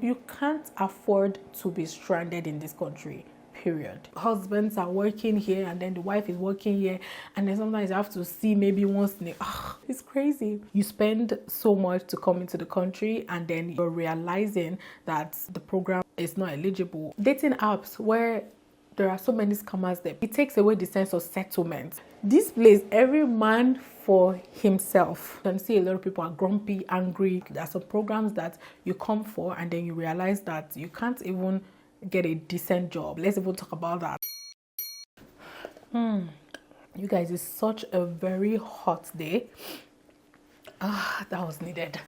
You can't afford to be stranded in this country, period. Husbands are working here and then the wife is working here, and then sometimes you have to see maybe once in it's crazy. You spend so much to come into the country and then you're realizing that the program is not eligible. Dating apps where there are so many scammers there, it takes away the sense of settlement. This place, every man for himself. You can see a lot of people are grumpy, angry. There are some programs that you come for and then you realize that you can't even get a decent job. Let's even talk about that. You guys, it's such a very hot day. That was needed.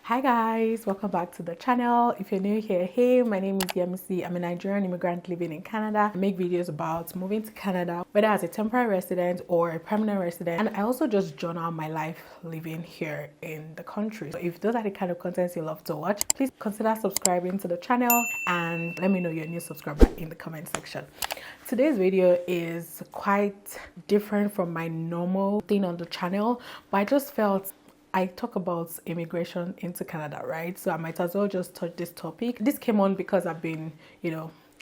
Hi guys, welcome back to the channel. If you're new here, hey, my name is Yemisi. I'm a Nigerian immigrant living in Canada. I make videos about moving to Canada, whether as a temporary resident or a permanent resident, and I also just journal my life living here in the country. So if those are the kind of contents you love to watch, please consider subscribing to the channel and let me know you're a new subscriber in the comment section. Today's video is quite different from my normal thing on the channel, but I just felt I talk about immigration into Canada, right? So I might as well just touch this topic. This came on because I've been,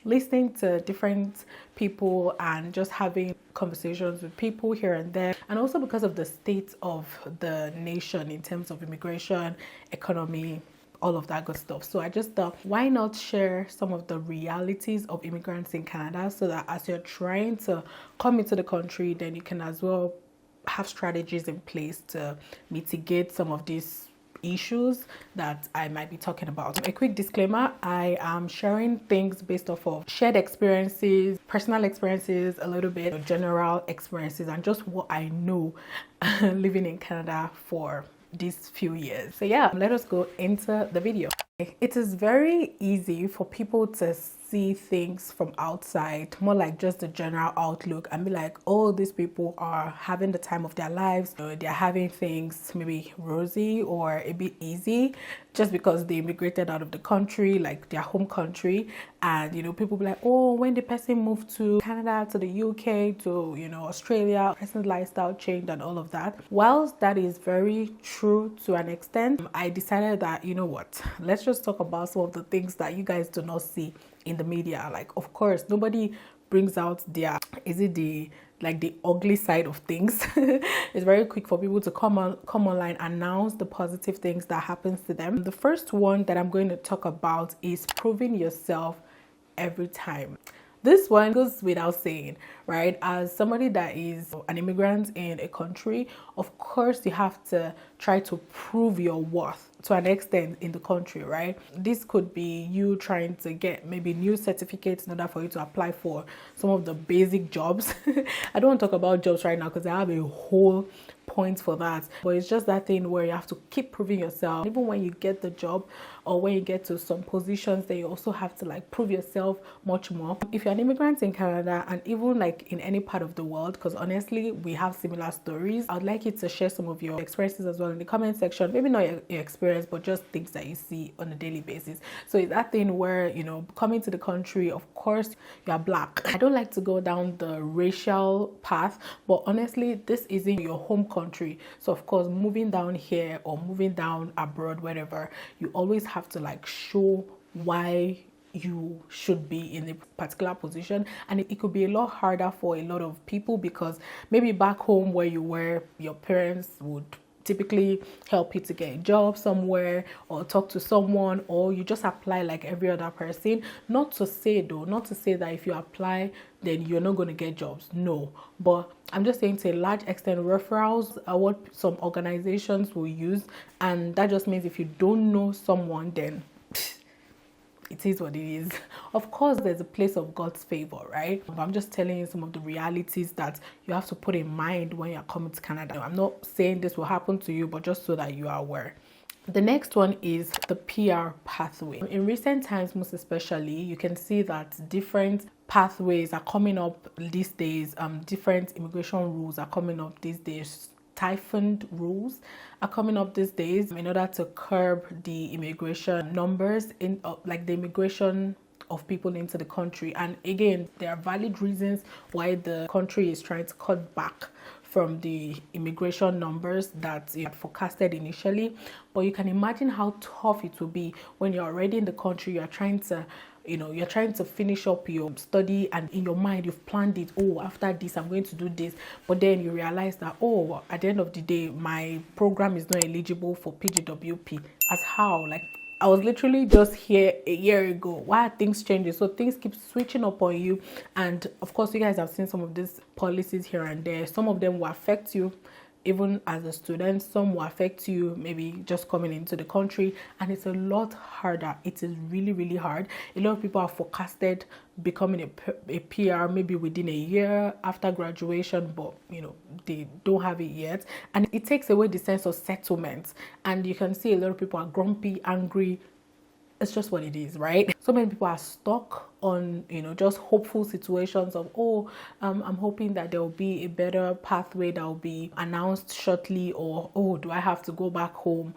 listening to different people and just having conversations with people here and there, and also because of the state of the nation in terms of immigration, economy, all of that good stuff. So I just thought, why not share some of the realities of immigrants in Canada so that as you're trying to come into the country, then you can as well have strategies in place to mitigate some of these issues that I might be talking about. A quick disclaimer, I am sharing things based off of shared experiences, personal experiences, a little bit of general experiences, and just what I know living in Canada for these few years. So yeah, let us go into the video. It is very easy for people to see things from outside, more like just the general outlook, and be like, oh, these people are having the time of their lives, they're having things maybe rosy or a bit easy just because they immigrated out of the country, like their home country. And people be like, oh, when the person moved to Canada, to the UK, to Australia, person's lifestyle changed and all of that. Whilst that is very true to an extent, I decided that, let's just talk about some of the things that you guys do not see in the media. Like, of course, nobody brings out their the ugly side of things. It's very quick for people to come online, announce the positive things that happens to them. The first one that I'm going to talk about is proving yourself every time. This one goes without saying, right? As somebody that is an immigrant in a country, of course you have to try to prove your worth to an extent in the country, right? This could be you trying to get maybe new certificates in order for you to apply for some of the basic jobs. I don't want to talk about jobs right now because I have a whole point for that, but it's just that thing where you have to keep proving yourself. Even when you get the job or when you get to some positions, then you also have to prove yourself much more. If you're an immigrant in Canada, and even in any part of the world, because honestly we have similar stories, I would like you to share some of your experiences as well in the comment section. Maybe not your experience, but just things that you see on a daily basis. So it's that thing where coming to the country, of course you are black. I don't like to go down the racial path, but honestly this isn't your home country. So of course, moving down here or moving down abroad, wherever, you always have to show why you should be in a particular position. And it could be a lot harder for a lot of people because maybe back home where you were, your parents would typically help you to get a job somewhere or talk to someone, or you just apply like every other person. Not to say that if you apply then you're not going to get jobs, no, but I'm just saying to a large extent referrals are what some organizations will use, and that just means if you don't know someone, then it is what it is. Of course there's a place of God's favor, right? But I'm just telling you some of the realities that you have to put in mind when you're coming to Canada. I'm not saying this will happen to you, but just so that you are aware. The next one is the PR pathway. In recent times, most especially, you can see that different pathways are coming up these days. Different immigration rules are coming up these days. Typhoon rules are coming up these days in order to curb the immigration numbers in the immigration of people into the country. And again, there are valid reasons why the country is trying to cut back from the immigration numbers that you had forecasted initially. But you can imagine how tough it will be when you're already in the country, you're trying to finish up your study, and in your mind you've planned it. Oh, after this I'm going to do this, but then you realize that, oh, at the end of the day my program is not eligible for PGWP. As how? Like, I was literally just here a year ago. Why are things changing? So things keep switching up on you, and of course you guys have seen some of these policies here and there. Some of them will affect you even as a student, some will affect you maybe just coming into the country, and it's a lot harder. It is really hard. A lot of people are forecasted becoming a PR maybe within a year after graduation, but they don't have it yet, and it takes away the sense of settlement. And you can see a lot of people are grumpy, angry. It's just what it is, right? So many people are stuck on just hopeful situations of, oh, I'm hoping that there will be a better pathway that will be announced shortly, or, oh, do I have to go back home?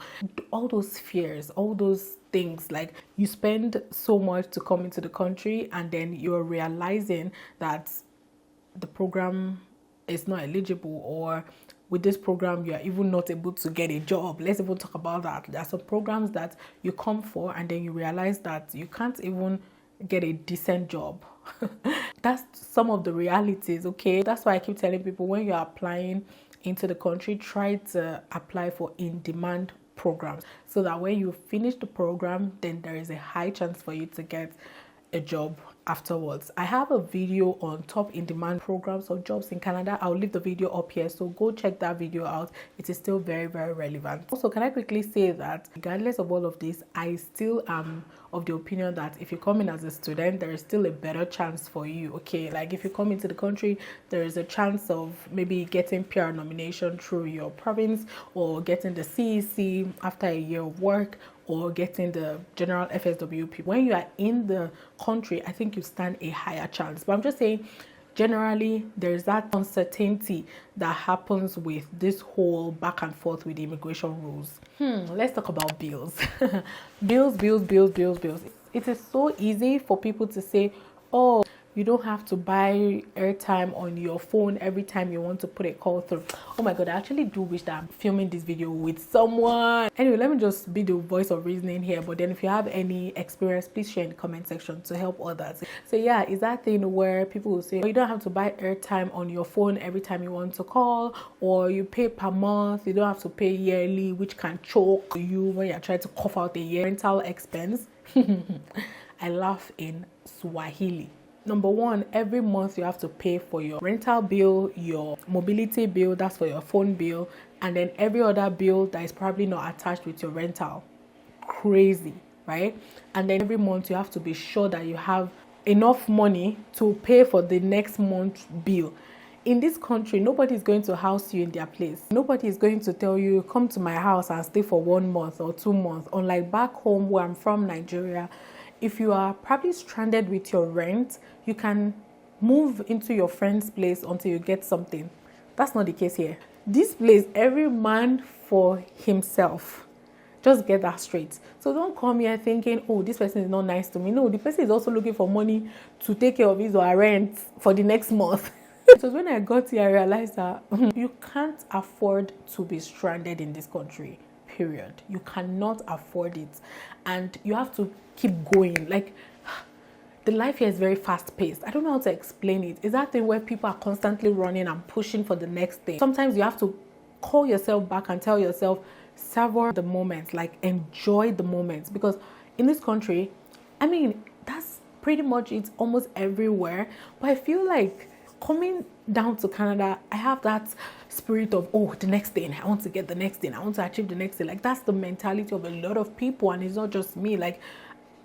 All those fears, all those things. Like, you spend so much to come into the country, and then you're realizing that the program is not eligible, or with this program you are even not able to get a job. Let's even talk about that. There are some programs that you come for and then you realize that you can't even get a decent job. That's some of the realities, okay? That's why I keep telling people, when you're applying into the country, try to apply for in-demand programs, so that when you finish the program, then there is a high chance for you to get a job afterwards. I have a video on top in-demand programs or jobs in Canada. I'll leave the video up here, so go check that video out. It is still very relevant. Also, can I quickly say that regardless of all of this, I still am of the opinion that if you come in as a student, there is still a better chance for you, okay? Like, if you come into the country, there is a chance of maybe getting PR nomination through your province, or getting the CEC after a year of work, or getting the general FSWP. When you are in the country, I think you stand a higher chance. But I'm just saying, generally, there's that uncertainty that happens with this whole back and forth with the immigration rules. Let's talk about bills. bills. It is so easy for people to say, oh, you don't have to buy airtime on your phone every time you want to put a call through. Oh my god, I actually do wish that I'm filming this video with someone. Anyway, let me just be the voice of reasoning here, but then if you have any experience, please share in the comment section to help others. So yeah, is that thing where people will say, oh, you don't have to buy airtime on your phone every time you want to call, or you pay per month, you don't have to pay yearly, which can choke you when you're trying to cough out a year rental expense. I laugh in Swahili. Number one, every month you have to pay for your rental bill, your mobility bill, that's for your phone bill, and then every other bill that is probably not attached with your rental. Crazy, right? And then every month you have to be sure that you have enough money to pay for the next month's bill. In this country, nobody is going to house you in their place. Nobody is going to tell you, come to my house and stay for 1 month or 2 months. Unlike back home, where I'm from, Nigeria, if you are probably stranded with your rent, you can move into your friend's place until you get something. That's not the case here. This place, every man for himself. Just get that straight. So don't come here thinking, oh, this person is not nice to me. No, the person is also looking for money to take care of his or her rent for the next month. So when I got here, I realized that you can't afford to be stranded in this country. Period. You cannot afford it, and you have to keep going. Like, the life here is very fast paced. I don't know how to explain it. Is that thing where people are constantly running and pushing for the next thing. Sometimes you have to call yourself back and tell yourself, savor the moments, like enjoy the moments, because in this country, I mean, that's pretty much it almost everywhere. But I feel like coming down to Canada, I have that spirit of, oh, the next thing, I want to get the next thing, I want to achieve the next thing. Like, that's the mentality of a lot of people, and it's not just me. Like,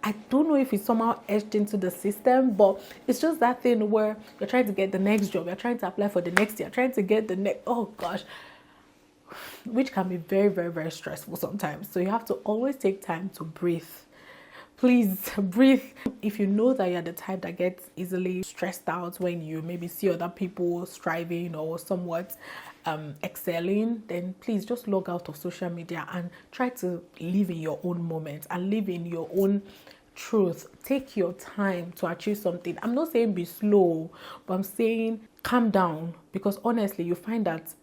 I don't know if it's somehow etched into the system, but it's just that thing where you're trying to get the next job, you're trying to apply for the next year, trying to get the next, oh gosh, which can be very stressful sometimes. So you have to always take time to breathe. Please breathe. If you know that you're the type that gets easily stressed out when you maybe see other people striving or somewhat excelling, then please just log out of social media and try to live in your own moment and live in your own truth. Take your time to achieve something. I'm not saying be slow, but I'm saying calm down, because honestly, you find that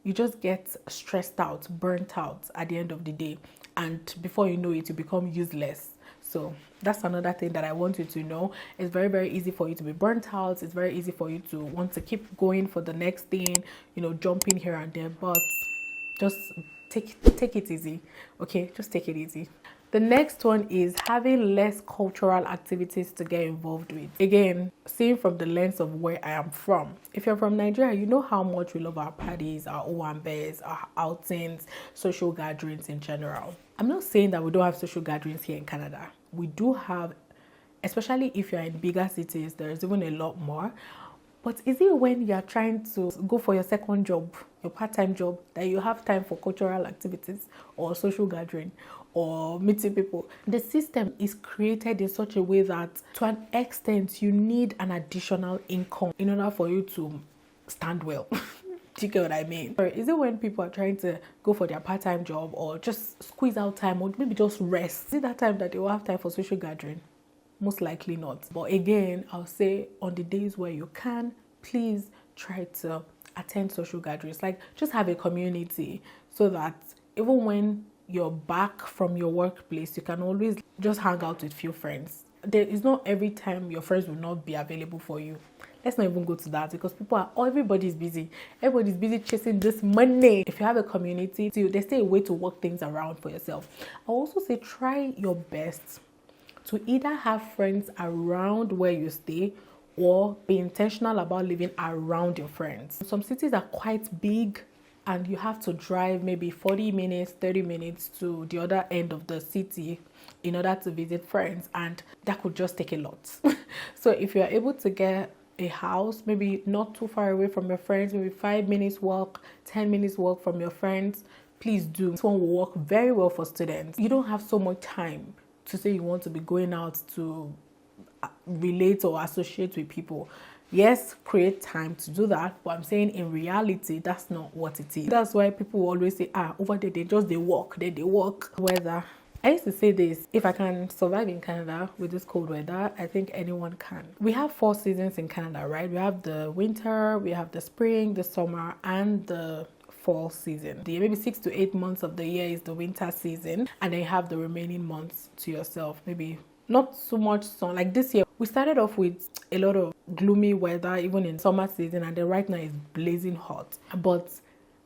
you just get stressed out, burnt out at the end of the day, and before you know it, you become useless. So that's another thing that I want you to know. It's very, very easy for you to be burnt out. It's very easy for you to want to keep going for the next thing, you know, jumping here and there, but just take it easy. Okay, just take it easy. The next one is having less cultural activities to get involved with. Again, seeing from the lens of where I am from. If you're from Nigeria, you know how much we love our parties, our owambes, our outings, social gatherings in general. I'm not saying that we don't have social gatherings here in Canada. We do have, especially if you're in bigger cities, there's even a lot more. But is it when you're trying to go for your second job, your part-time job, that you have time for cultural activities or social gathering or meeting people? The system is created in such a way that to an extent you need an additional income in order for you to stand well. Do you get what I mean? Or is it when people are trying to go for their part-time job or just squeeze out time or maybe just rest? Is it that time that they will have time for social gathering? Most likely not. But again, I'll say on the days where you can, please try to attend social gatherings. Like, just have a community so that even when you're back from your workplace, you can always just hang out with few friends. There is not every time your friends will not be available for you. Let's not even go to that, because everybody's busy. Everybody's busy chasing this money. If you have a community, there's still a way to work things around for yourself. I'll also say try your best to either have friends around where you stay or be intentional about living around your friends. Some cities are quite big and you have to drive maybe 40 minutes, 30 minutes to the other end of the city in order to visit friends, and that could just take a lot. So if you're able to get a house, maybe not too far away from your friends, maybe 5 minutes walk, 10 minutes walk from your friends, please do. This one will work very well for students. You don't have so much time to say you want to be going out to relate or associate with people. Yes, create time to do that, but I'm saying in reality, that's not what it is. That's why people always say, over there, they walk. Weather. I used to say this, if I can survive in Canada with this cold weather, I think anyone can. We have 4 seasons in Canada, right? We have the winter, we have the spring, the summer, and the fall season. Maybe 6 to 8 months of the year is the winter season, and then you have the remaining months to yourself. Maybe not so much sun. Like this year, we started off with a lot of gloomy weather, even in summer season, and then right now it's blazing hot. But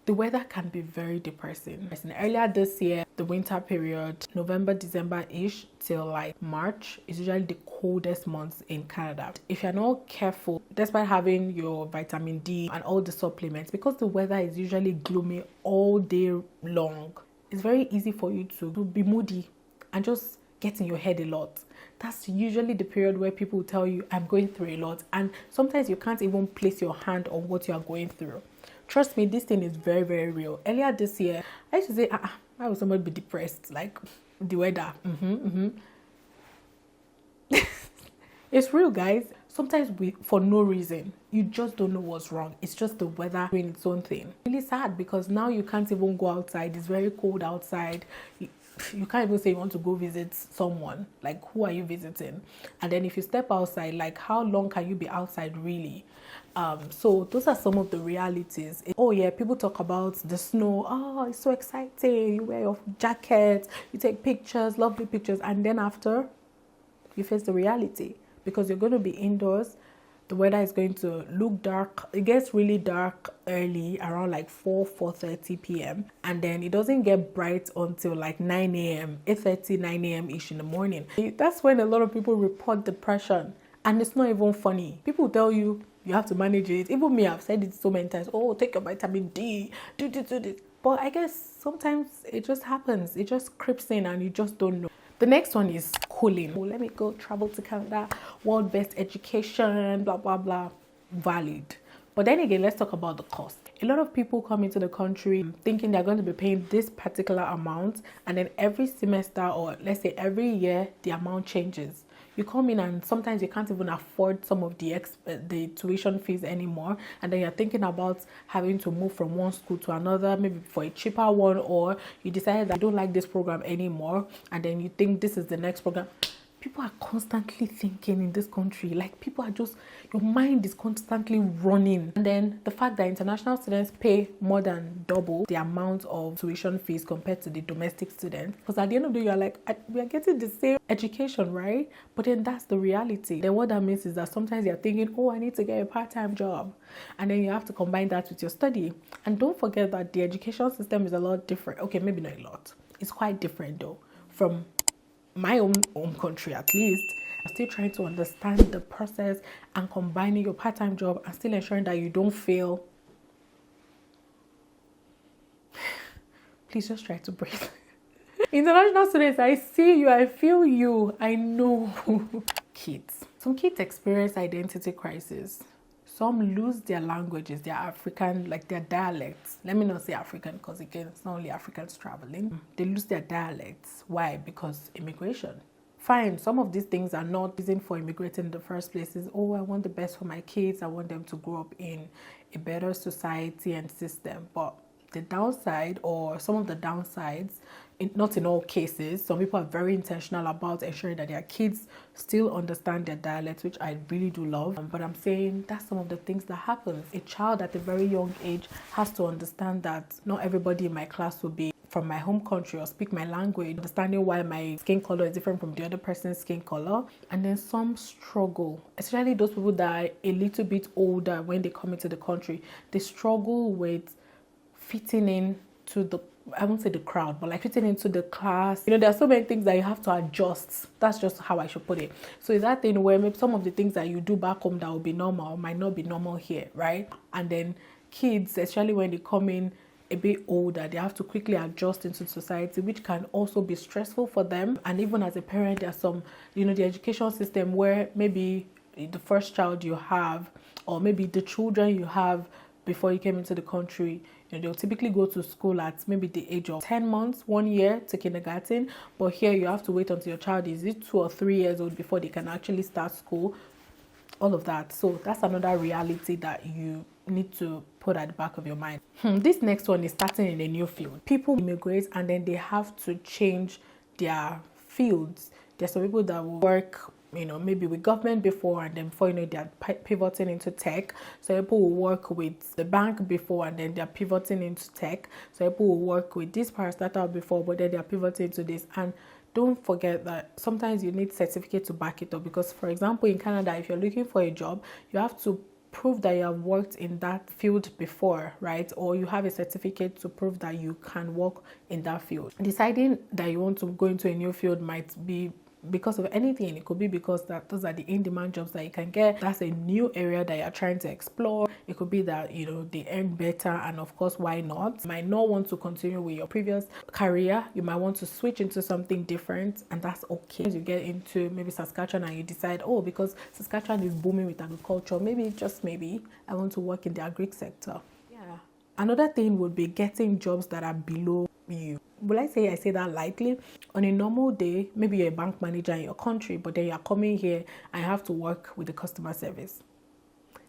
the weather can be very depressing. Earlier this year, the winter period, November, December-ish till like March, is usually the coldest months in Canada. If you're not careful, despite having your vitamin D and all the supplements, because the weather is usually gloomy all day long, it's very easy for you to be moody and just get in your head a lot. That's usually the period where people will tell you, I'm going through a lot, and sometimes you can't even place your hand on what you are going through. Trust me, this thing is very, very real. Earlier this year, I used to say, why would somebody be depressed? Like, the weather. It's real, guys. Sometimes for no reason, you just don't know what's wrong. It's just the weather doing its own thing. Really sad, because now you can't even go outside. It's very cold outside. You can't even say you want to go visit someone. Like, who are you visiting? And then if you step outside, like, how long can you be outside really? So those are some of the realities. Oh yeah, people talk about the snow. Oh, it's so exciting. You wear your jacket, you take pictures, lovely pictures, and then after, you face the reality, because you're going to be indoors. The weather is going to look dark. It gets really dark early, around like 4:30 p.m. And then it doesn't get bright until like 9 a.m., 8:30, 9 a.m. ish in the morning. That's when a lot of people report depression. And it's not even funny. People tell you, you have to manage it. Even me, I've said it so many times. Oh, take your vitamin D, do this. But I guess sometimes it just happens. It just creeps in and you just don't know. The next one is schooling. Oh, let me go travel to Canada, world best education, blah, blah, blah. Valid. But then again, let's talk about the cost. A lot of people come into the country thinking they're going to be paying this particular amount, and then every semester, or let's say every year, the amount changes. You come in and sometimes you can't even afford some of the tuition fees anymore, and then you're thinking about having to move from one school to another, maybe for a cheaper one, or you decide that you don't like this program anymore, and then you think this is the next program. people are constantly thinking in this country. Like, people are just, your mind is constantly running. And then the fact that international students pay more than double the amount of tuition fees compared to the domestic students, because at the end of the day, you're like, we are getting the same education, right? But then that's the reality. Then what that means is that sometimes you're thinking, oh, I need to get a part-time job, and then you have to combine that with your study. And don't forget that the education system is a lot different. Okay, maybe not a lot, it's quite different though from my own country. At least I'm still trying to understand the process and combining your part-time job and still ensuring that you don't fail. Please just try to breathe. International students, I see you, I feel you, I know. Kids, some kids experience identity crisis. Some lose their languages, their African, like their dialects. Let me not say African, because again, it's not only Africans traveling. They lose their dialects. Why? Because immigration. Fine, some of these things are not reason for immigrating in the first place. Is, oh, I want the best for my kids. I want them to grow up in a better society and system. But the downside, or some of the downsides, not in all cases, some people are very intentional about ensuring that their kids still understand their dialect, which I really do love. But I'm saying that's some of the things that happens. A child at a very young age has to understand that not everybody in my class will be from my home country or speak my language, understanding why my skin color is different from the other person's skin color. And then some struggle, especially those people that are a little bit older when they come into the country. They struggle with fitting in to the, I won't say the crowd, but like fitting into the class. You know, there are so many things that you have to adjust. That's just how I should put it. So is that thing where maybe some of the things that you do back home that will be normal might not be normal here, right? And then kids, especially when they come in a bit older, they have to quickly adjust into society, which can also be stressful for them. And even as a parent, there's some, you know, the education system where maybe the first child you have, or maybe the children you have before you came into the country, you know, they'll typically go to school at maybe the age of 10 months, 1 year to kindergarten. But here you have to wait until your child is 2 or 3 years old before they can actually start school. All of that. So that's another reality that you need to put at the back of your mind. This next one is starting in a new field. People immigrate and then they have to change their fields. There's some people that will work, you know, maybe with government before, and then before you know, they're pivoting into tech. So people will work with the bank before, and then they're pivoting into tech. So people will work with this parastatal before, but then they're pivoting to this. And don't forget that sometimes you need certificate to back it up, because for example in Canada, if you're looking for a job, you have to prove that you have worked in that field before, right? Or you have a certificate to prove that you can work in that field. Deciding that you want to go into a new field might be because of anything. It could be because that those are the in-demand jobs that you can get. That's a new area that you're trying to explore. It could be that, you know, they earn better, and of course, why not? You might not want to continue with your previous career. You might want to switch into something different, and that's okay. You get into maybe Saskatchewan and you decide, oh, because Saskatchewan is booming with agriculture, maybe, just maybe, I want to work in the agri sector. Yeah. Another thing would be getting jobs that are below you. Will I say that lightly? On a normal day, maybe you're a bank manager in your country, but then you're coming here and you have to work with the customer service.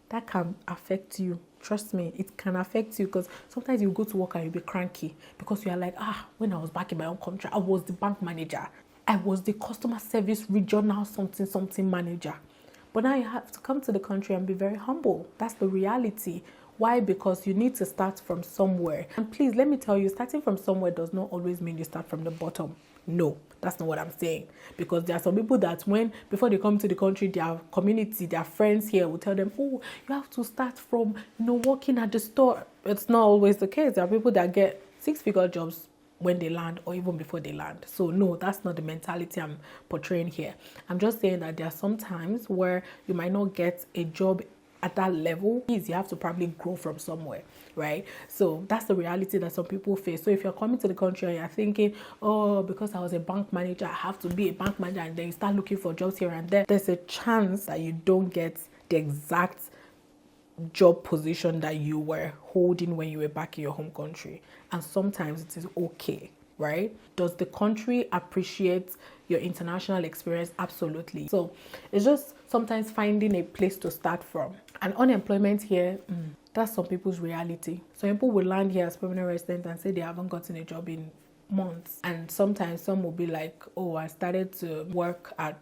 That can affect you. Trust me, it can affect you, because sometimes you go to work and you'll be cranky because you're like, when I was back in my own country, I was the bank manager. I was the customer service regional something manager. But now you have to come to the country and be very humble. That's the reality. Why? Because you need to start from somewhere. And please, let me tell you, starting from somewhere does not always mean you start from the bottom. No, that's not what I'm saying. Because there are some people that before they come to the country, their community, their friends here will tell them, oh, you have to start from, working at the store. It's not always the case. There are people that get 6-figure jobs when they land, or even before they land. So no, that's not the mentality I'm portraying here. I'm just saying that there are some times where you might not get a job at that level. You have to probably grow from somewhere, right? So that's the reality that some people face. So if you're coming to the country and you're thinking, oh, because I was a bank manager, I have to be a bank manager, and then you start looking for jobs here and there, there's a chance that you don't get the exact job position that you were holding when you were back in your home country. And sometimes it is okay, right? Does the country appreciate your international experience? Absolutely. So it's just sometimes finding a place to start from. And unemployment here, that's some people's reality. Some people will land here as permanent resident and say they haven't gotten a job in months. And sometimes some will be like, oh, I started to work at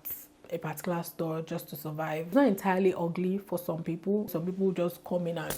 a particular store just to survive. It's not entirely ugly for some people. Some people just come in and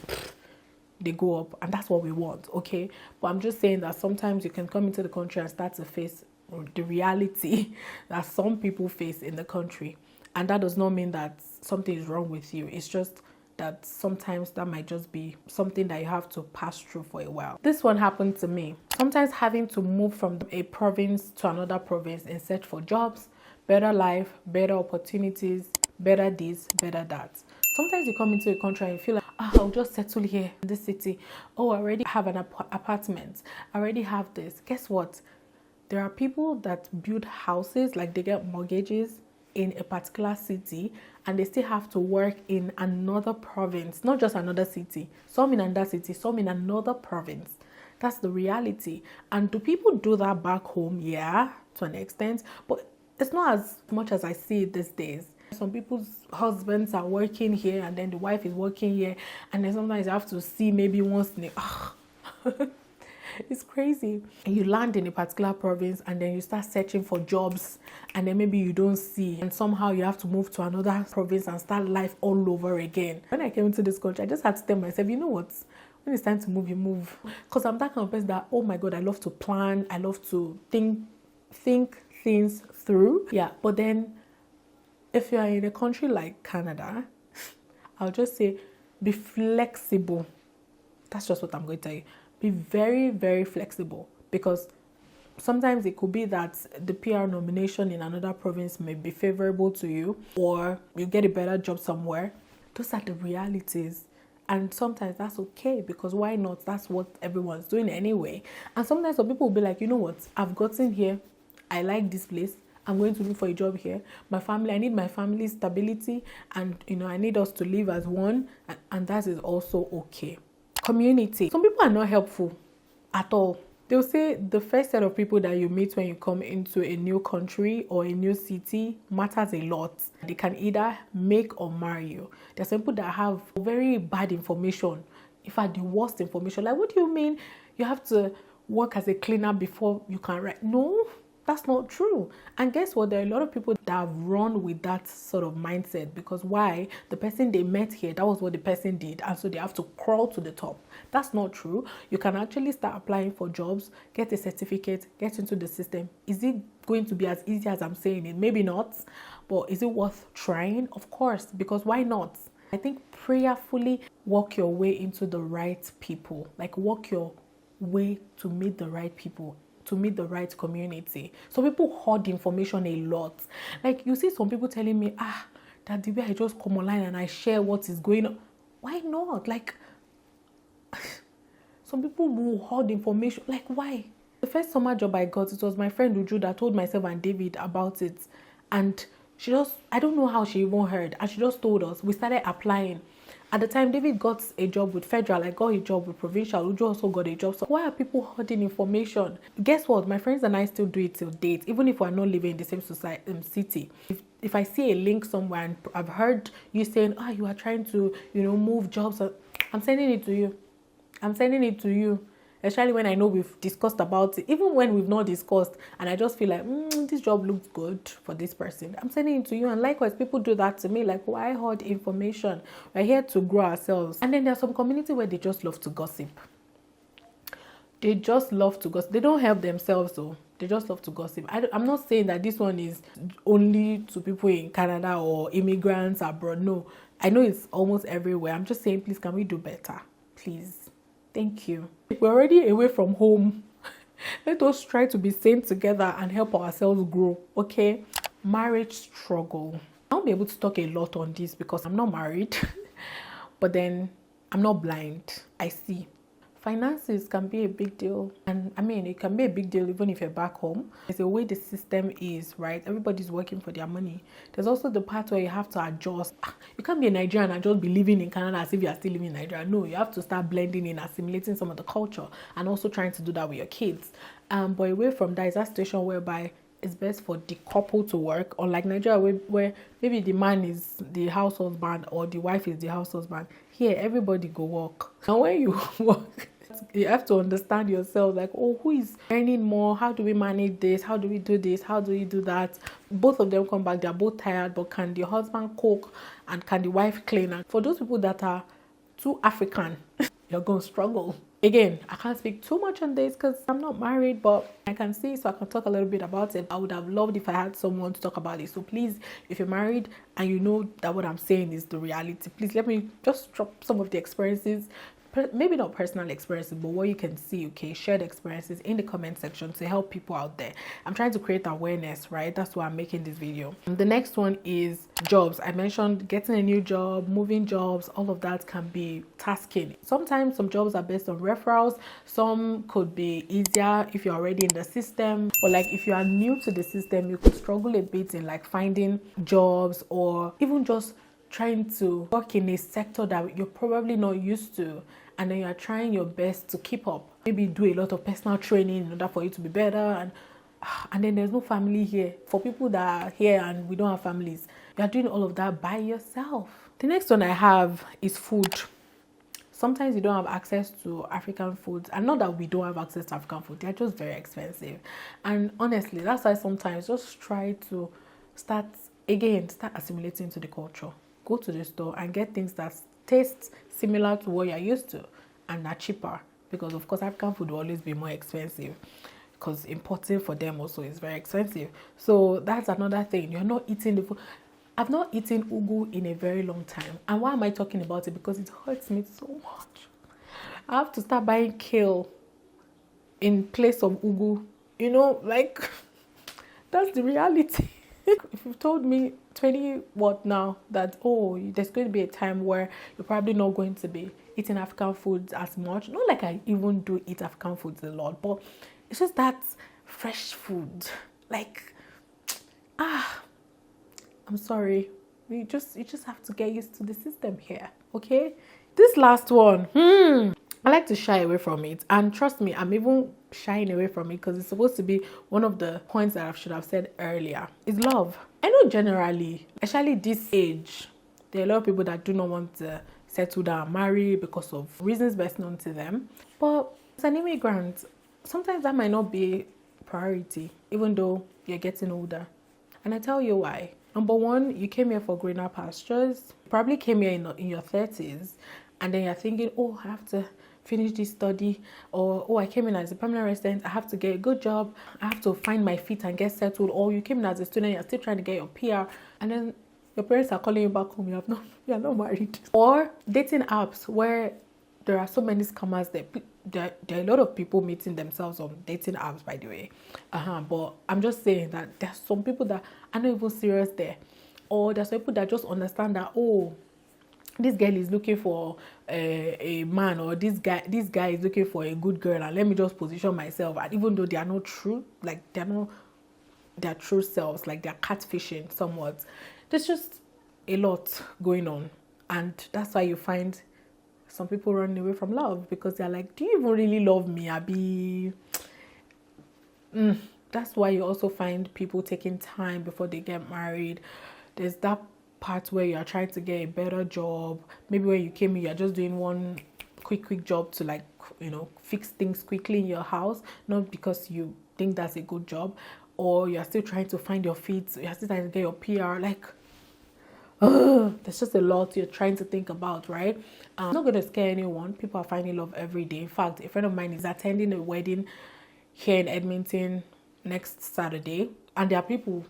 they go up, and that's what we want, okay? But I'm just saying that sometimes you can come into the country and start to face the reality that some people face in the country, and that does not mean that something is wrong with you. It's just that sometimes that might just be something that you have to pass through for a while. This one happened to me. Sometimes having to move from a province to another province in search for jobs, better life, better opportunities, better this, better that. Sometimes you come into a country and you feel like, I'll just settle here in this city. Oh, I already have an apartment. I already have this. Guess what? There are people that build houses, like they get mortgages in a particular city, and they still have to work in another province, not just another city. Some in another city, some in another province. That's the reality. And do people do that back home? Yeah, to an extent, but it's not as much as I see it these days. Some people's husbands are working here and then the wife is working here, and then sometimes you have to see maybe once in a it's crazy. You land in a particular province and then you start searching for jobs, and then maybe you don't see, and somehow you have to move to another province and start life all over again. When I came into this country, I just had to tell myself, you know what, when it's time to move, you move. Because I'm that kind of person that, oh my God, I love to plan, I love to think things through. Yeah, but then if you're in a country like Canada, I'll just say be flexible. That's just what I'm going to tell you. Be very, very flexible, because sometimes it could be that the PR nomination in another province may be favorable to you, or you get a better job somewhere. Those are the realities. And sometimes that's okay, because why not? That's what everyone's doing anyway. And sometimes some people will be like, you know what? I've gotten here. I like this place. I'm going to look for a job here. My family, I need my family's stability, and I need us to live as one, and that is also okay. Community. Some people are not helpful at all. They'll say the first set of people that you meet when you come into a new country or a new city matters a lot. They can either make or marry you. There's some people that have very bad information. In fact, the worst information. Like, what do you mean you have to work as a cleaner before you can write? No, that's not true. And guess what? There are a lot of people that have run with that sort of mindset, because why? The person they met here, that was what the person did, and so they have to crawl to the top. That's not true. You can actually start applying for jobs, get a certificate, get into the system. Is it going to be as easy as I'm saying it? Maybe not, but is it worth trying? Of course, because why not? I think prayerfully work your way into the right people, like work your way to meet the right people, to meet the right community. Some people hoard information a lot. Like, you see some people telling me, that the way I just come online and I share what is going on. Why not? Like, some people will hoard information. Like, why? The first summer job I got, it was my friend Uju that told myself and David about it. And she just, I don't know how she even heard. And she just told us. We started applying. At the time, David got a job with federal. I got a job with provincial. Uju also got a job. So why are people hoarding information? Guess what? My friends and I still do it till date, even if we're not living in the same city. If I see a link somewhere and I've heard you saying, you are trying to, move jobs, I'm sending it to you. I'm sending it to you. Especially when I know we've discussed about it. Even when we've not discussed and I just feel like, this job looks good for this person, I'm sending it to you. And likewise, people do that to me. Like, why hoard information? We're here to grow ourselves. And then there's some community where they just love to gossip. They just love to gossip. They don't help themselves though. They just love to gossip. I'm not saying that this one is only to people in Canada or immigrants abroad. No, I know it's almost everywhere. I'm just saying, please, can we do better? Please. Thank you. We're already away from home. Let us try to be sane together and help ourselves grow, okay? Marriage struggle. I won't be able to talk a lot on this because I'm not married. But then I'm not blind. I see. Finances can be a big deal. And I mean, it can be a big deal even if you're back home. It's the way the system is, right? Everybody's working for their money. There's also the part where you have to adjust. You can't be a Nigerian and just be living in Canada as if you are still living in Nigeria. No, you have to start blending in, assimilating some of the culture, and also trying to do that with your kids. But away from that is that situation whereby it's best for the couple to work, unlike Nigeria where maybe the man is the house husband or the wife is the house husband. Here, everybody go work. And when you work, to understand yourself, like, oh, who is earning more? How do we manage this? How do we do this? How do we do that? Both of them come back, they're both tired, but can the husband cook and can the wife clean? And for those people that are too African, you're going to struggle. Again, I can't speak too much on this because I'm not married, but I can see, so I can talk a little bit about it. I would have loved if I had someone to talk about it. So please, if you're married and you know that what I'm saying is the reality, please let me just drop some of the experiences, maybe not personal experiences, but what you can see, okay, shared experiences in the comment section to help people out there. I'm trying to create awareness, right? That's why I'm making this video. And the next one is jobs. I mentioned getting a new job, moving jobs, all of that can be tasking. Sometimes some jobs are based on referrals, some could be easier if you're already in the system, or like if you are new to the system, you could struggle a bit in like finding jobs, or even just trying to work in a sector that you're probably not used to, and then you're trying your best to keep up. Maybe do a lot of personal training in order for you to be better, and then there's no family here. For people that are here and we don't have families, you're doing all of that by yourself. The next one I have is food. Sometimes you don't have access to African foods, and not that we don't have access to African food, they're just very expensive. And honestly, that's why sometimes just try to start assimilating to the culture. Go to the store and get things that taste similar to what you're used to and are cheaper, because of course African food will always be more expensive because importing for them also is very expensive. So that's another thing. You're not eating the food. I've not eaten ugu in a very long time, and why am I talking about it? Because it hurts me so much. I have to start buying kale in place of ugu, you know, like that's the reality. If you've told me 20 what now that, oh, there's going to be a time where you're probably not going to be eating African foods as much, not like I even do eat African foods a lot, but it's just that fresh food, like, I'm sorry, you just have to get used to the system here, okay? This last one, I like to shy away from it, and trust me, I'm even shying away from it because it's supposed to be one of the points that I should have said earlier. Is love. I know generally, especially this age, there are a lot of people that do not want to settle down and marry because of reasons best known to them. But as an immigrant, sometimes that might not be priority, even though you're getting older. And I tell you why. Number one, you came here for greener pastures. You probably came here in your 30s, and then you're thinking, oh, I have to finish this study, or oh, I came in as a permanent resident, I have to get a good job, I have to find my feet and get settled. Or you came in as a student, you're still trying to get your PR, and then your parents are calling you back home, you're not married. Or dating apps where there are so many scammers there are a lot of people meeting themselves on dating apps, by the way. But I'm just saying that there's some people that are not even serious there, or there's some people that just understand that, oh, this girl is looking for a man, or this guy is looking for a good girl, and let me just position myself. And even though they are not true, like they're not their true selves, like they're catfishing somewhat, there's just a lot going on. And that's why you find some people running away from love, because they're like, do you even really love me, Abby? That's why you also find people taking time before they get married. There's that part where you're trying to get a better job. Maybe when you came in, you're just doing one quick job to, like, you know, fix things quickly in your house, not because you think that's a good job, or you're still trying to find your feet, you're still trying to get your PR. Like, there's just a lot you're trying to think about, right? I'm not going to scare anyone. People are finding love every day. In fact, a friend of mine is attending a wedding here in Edmonton next Saturday, and there are people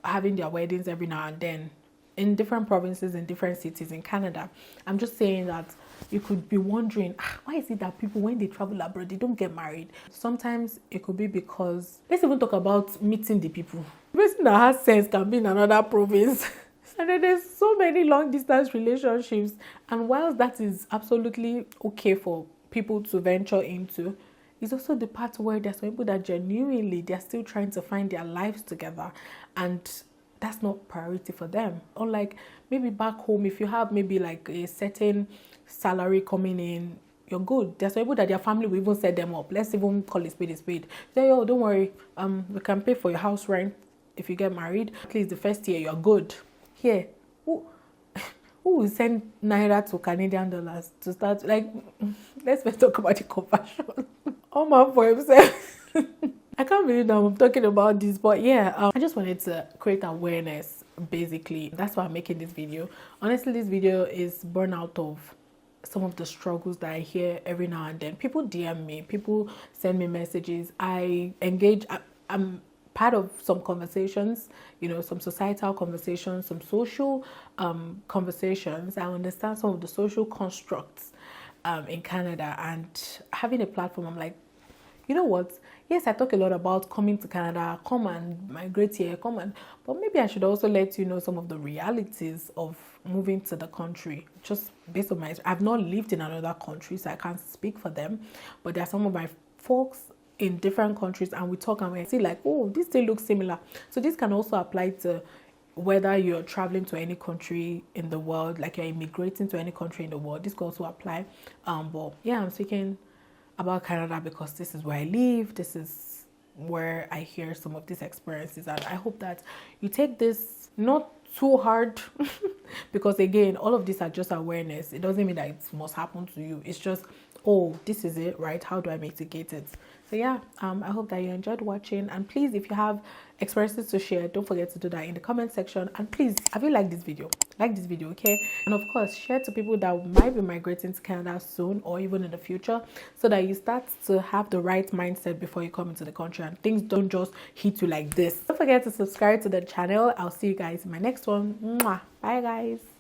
having their weddings every now and then in different provinces, in different cities in Canada. I'm just saying that you could be wondering, why is it that people, when they travel abroad, they don't get married? Sometimes it could be because, let's even talk about meeting the people. The person that has sense can be in another province. And then there's so many long distance relationships, and whilst that is absolutely okay for people to venture into, it's also the part where there's some people that genuinely, they're still trying to find their lives together, and that's not priority for them. Unlike maybe back home, if you have maybe like a certain salary coming in, you're good. There's some people that their family will even set them up. Let's even call it spade a spade. Say, oh, don't worry, we can pay for your house rent if you get married. At least the first year you're good. Here, who will send naira to Canadian dollars to start? Like, let's first talk about the conversion. Oh my for himself. I can't believe that I'm talking about this, but yeah, I just wanted to create awareness. Basically, that's why I'm making this video. Honestly, this video is born out of some of the struggles that I hear every now and then. People DM me, people send me messages. I engage. I'm part of some conversations, you know, some societal conversations, some social conversations. I understand some of the social constructs in Canada, and having a platform, I'm like, you know what? Yes, I talk a lot about coming to Canada, come and migrate here, but maybe I should also let you know some of the realities of moving to the country. Just based on I've not lived in another country, so I can't speak for them, but there are some of my folks in different countries, and we talk and we see like, oh, this still looks similar. So this can also apply to whether you're traveling to any country in the world, like you're immigrating to any country in the world. This can also apply. But yeah, I'm speaking about Canada because this is where I live. This is where I hear some of these experiences, and I hope that you take this not too hard because again, all of these are just awareness. It doesn't mean that it must happen to you. It's just, oh, this is it, right? How do I mitigate it? So yeah, I hope that you enjoyed watching, and please, if you have experiences to share, don't forget to do that in the comment section. And please, have you liked this video? Like this video, okay? And of course, share to people that might be migrating to Canada soon or even in the future, so that you start to have the right mindset before you come into the country and things don't just hit you like this. Don't forget to subscribe to the channel. I'll see you guys in my next one. Mwah. Bye guys.